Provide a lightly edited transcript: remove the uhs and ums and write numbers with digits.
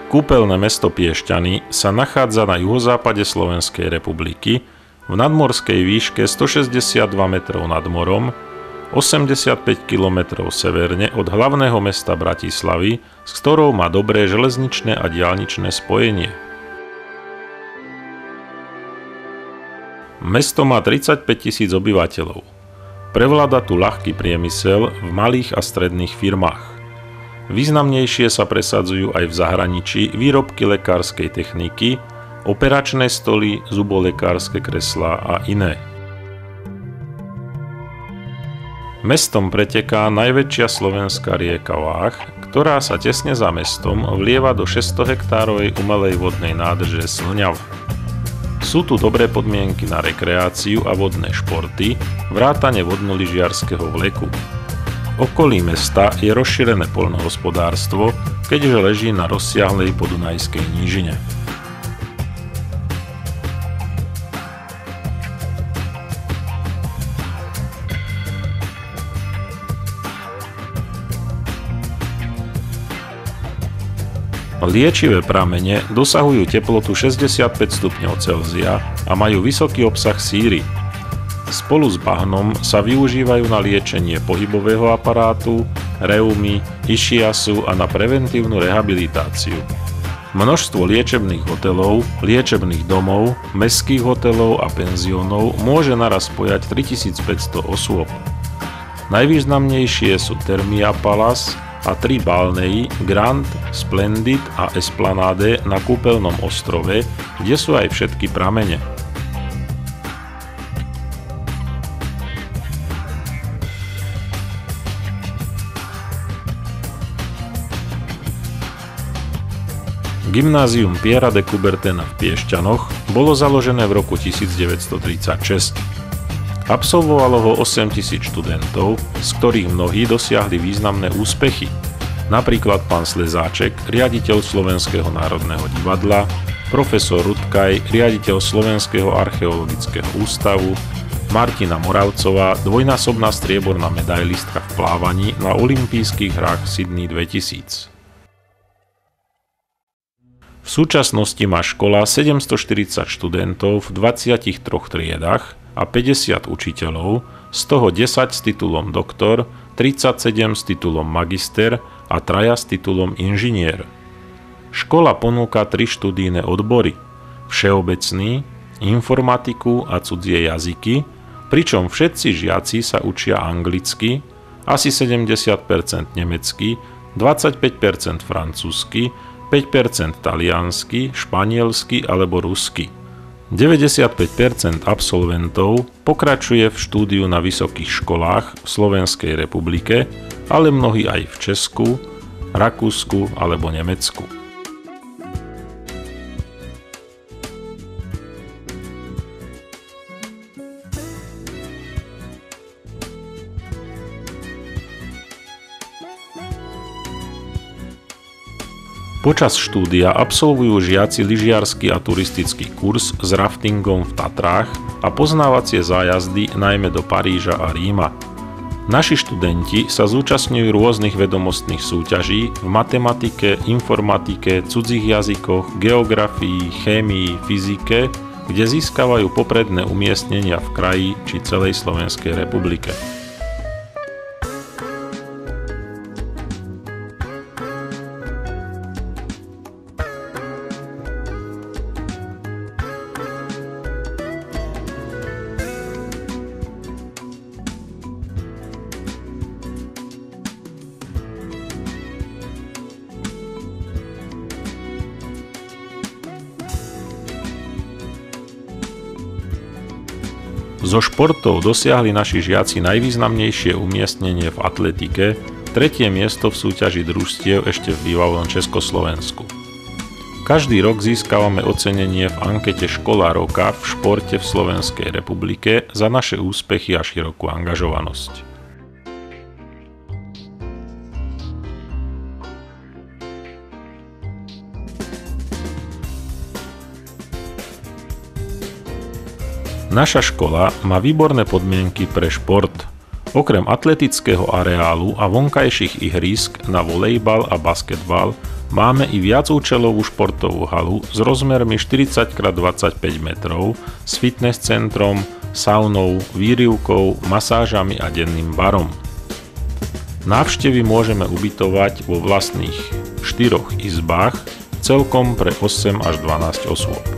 Kúpeľné mesto Piešťany sa nachádza na juhozápade Slovenskej republiky v nadmorskej výške 162 metrov nad morom, 85 km severne od hlavného mesta Bratislavy, s ktorou má dobré železničné a diaľničné spojenie. Mesto má 35 000 obyvateľov. Prevláda tu ľahký priemysel v malých a stredných firmách. Významnejšie sa presadzujú aj v zahraničí výrobky lekárskej techniky, operačné stoly, zubolekárske kreslá a iné. Mestom preteká najväčšia slovenská rieka Váh, ktorá sa tesne za mestom vlieva do 600-hektárovej umelej vodnej nádrže Slňava. Sú tu dobré podmienky na rekreáciu a vodné športy, vrátane vodno-lyžiarskeho vleku. V okolí mesta je rozšírené poľnohospodárstvo, keďže leží na rozsiahlej podunajskej nížine. Liečivé pramene dosahujú teplotu 65 stupňov Celzia a majú vysoký obsah síry. Spolu s bahnom sa využívajú na liečenie pohybového aparátu, reumy, išiasu a na preventívnu rehabilitáciu. Množstvo liečebných hotelov, liečebných domov, mestských hotelov a penziónov môže naraz spojať 3500 osôb. Najvýznamnejšie sú Thermia Palace a 3 balneji Grand, Splendid a Esplanade na kúpeľnom ostrove, kde sú aj všetky pramene. Gymnázium Piera de Coubertina v Piešťanoch bolo založené v roku 1936. Absolvovalo ho 8 000 študentov, z ktorých mnohí dosiahli významné úspechy. Napríklad pán Slezáček, riaditeľ Slovenského národného divadla, profesor Rudkaj, riaditeľ Slovenského archeologického ústavu, Martina Moravcová, dvojnásobná strieborná medailistka v plávaní na olympijských hrách v Sydney 2000. V súčasnosti má škola 740 študentov v 23 triedách a 50 učiteľov, z toho 10 s titulom doktor, 37 s titulom magister a 3 s titulom inžinier. Škola ponúka 3 študijné odbory: všeobecný, informatiku a cudzie jazyky, pričom všetci žiaci sa učia anglicky, asi 70% nemecky, 25% francúzsky, 5% taliansky, španielsky alebo rusky. 95% absolventov pokračuje v štúdiu na vysokých školách v Slovenskej republike, ale mnohí aj v Česku, Rakúsku alebo Nemecku. Počas štúdia absolvujú žiaci lyžiarsky a turistický kurz s raftingom v Tatrách a poznávacie zájazdy najmä do Paríža a Ríma. Naši študenti sa zúčastňujú rôznych vedomostných súťaží v matematike, informatike, cudzích jazykoch, geografii, chémii, fyzike, kde získavajú popredné umiestnenia v kraji či celej Slovenskej republike. Zo športov dosiahli naši žiaci najvýznamnejšie umiestnenie v atletike, 3. miesto v súťaži družstiev ešte v bývalom Československu. Každý rok získavame ocenenie v ankete Škola roka v športe v Slovenskej republike za naše úspechy a širokú angažovanosť. Naša škola má výborné podmienky pre šport. Okrem atletického areálu a vonkajších ihrísk na volejbal a basketbal máme i viacúčelovú športovú halu s rozmermi 40x25 metrov, s fitness centrom, saunou, výrivkou, masážami a denným barom. Návštevy môžeme ubytovať vo vlastných 4 izbách, celkom pre 8 až 12 osôb.